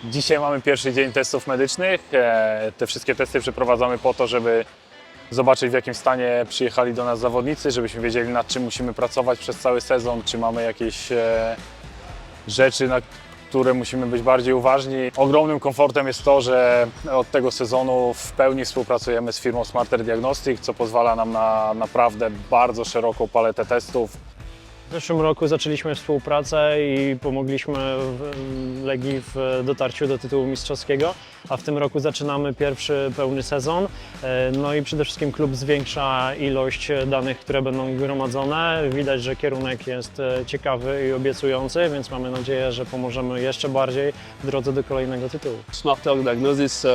Dzisiaj mamy pierwszy dzień testów medycznych. Te wszystkie testy przeprowadzamy po to, żeby zobaczyć, w jakim stanie przyjechali do nas zawodnicy, żebyśmy wiedzieli, nad czym musimy pracować przez cały sezon, czy mamy jakieś rzeczy, na które musimy być bardziej uważni. Ogromnym komfortem jest to, że od tego sezonu w pełni współpracujemy z firmą Smarter Diagnostic, co pozwala nam na naprawdę bardzo szeroką paletę testów. W zeszłym roku zaczęliśmy współpracę i pomogliśmy Legii w dotarciu do tytułu mistrzowskiego, a w tym roku zaczynamy pierwszy pełny sezon. No i przede wszystkim klub zwiększa ilość danych, które będą gromadzone. Widać, że kierunek jest ciekawy i obiecujący, więc mamy nadzieję, że pomożemy jeszcze bardziej w drodze do kolejnego tytułu. Smarter Diagnosis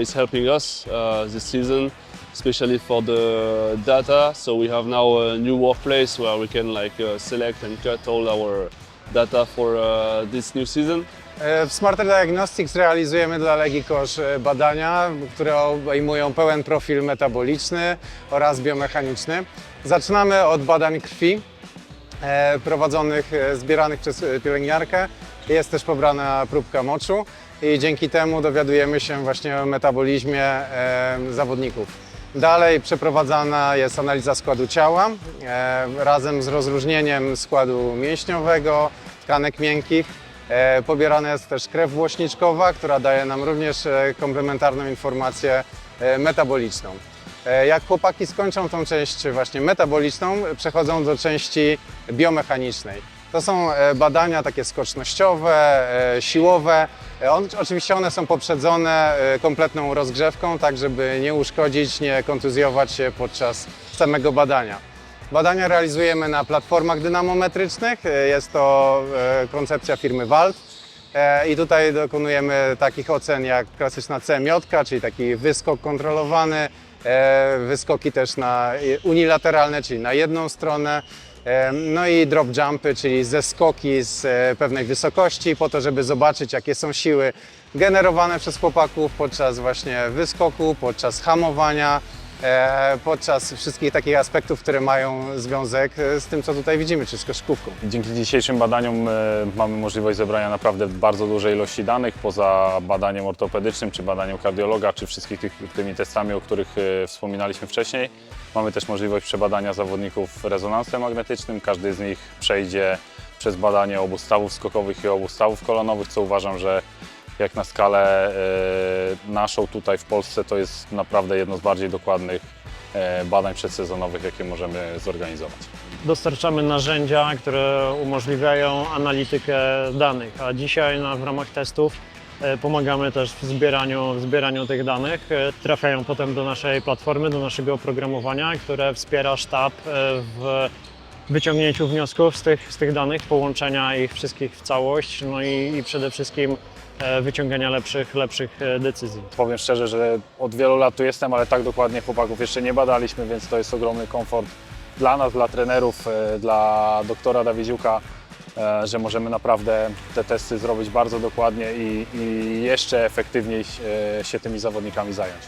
is helping us this season, especially for the data. So we have now a new workplace where we can select and cut all our data for this new season. W Smarter Diagnostics realizujemy dla Legii Kosz badania, które obejmują pełen profil metaboliczny oraz biomechaniczny. Zaczynamy od badań krwi zbieranych przez pielęgniarkę. Jest też pobrana próbka moczu i dzięki temu dowiadujemy się właśnie o metabolizmie zawodników. Dalej przeprowadzana jest analiza składu ciała razem z rozróżnieniem składu mięśniowego, tkanek miękkich. Pobierana jest też krew włośniczkowa, która daje nam również komplementarną informację metaboliczną. Jak chłopaki skończą tą część właśnie metaboliczną, przechodzą do części biomechanicznej. To są badania takie skocznościowe, siłowe. Oczywiście one są poprzedzone kompletną rozgrzewką, tak żeby nie uszkodzić, nie kontuzjować się podczas samego badania. Badania realizujemy na platformach dynamometrycznych. Jest to koncepcja firmy Wald. I tutaj dokonujemy takich ocen jak klasyczna CMJ, czyli taki wyskok kontrolowany, wyskoki też unilateralne, czyli na jedną stronę. No i drop jumpy, czyli zeskoki z pewnej wysokości po to, żeby zobaczyć, jakie są siły generowane przez chłopaków podczas właśnie wyskoku, podczas hamowania, podczas wszystkich takich aspektów, które mają związek z tym, co tutaj widzimy, czyli z koszykówką. Dzięki dzisiejszym badaniom mamy możliwość zebrania naprawdę bardzo dużej ilości danych, poza badaniem ortopedycznym, czy badaniem kardiologa, czy wszystkich tymi testami, o których wspominaliśmy wcześniej. Mamy też możliwość przebadania zawodników rezonansem magnetycznym. Każdy z nich przejdzie przez badanie obu stawów skokowych i obu stawów kolonowych, co uważam, że jak na skalę naszą tutaj w Polsce, to jest naprawdę jedno z bardziej dokładnych badań przedsezonowych, jakie możemy zorganizować. Dostarczamy narzędzia, które umożliwiają analitykę danych, a dzisiaj w ramach testów pomagamy też w zbieraniu tych danych. Trafiają potem do naszej platformy, do naszego oprogramowania, które wspiera sztab w wyciągnięciu wniosków z tych danych, połączenia ich wszystkich w całość, no i przede wszystkim wyciągania lepszych decyzji. Powiem szczerze, że od wielu lat tu jestem, ale tak dokładnie chłopaków jeszcze nie badaliśmy, więc to jest ogromny komfort dla nas, dla trenerów, dla doktora Dawidziuka, że możemy naprawdę te testy zrobić bardzo dokładnie i jeszcze efektywniej się tymi zawodnikami zająć.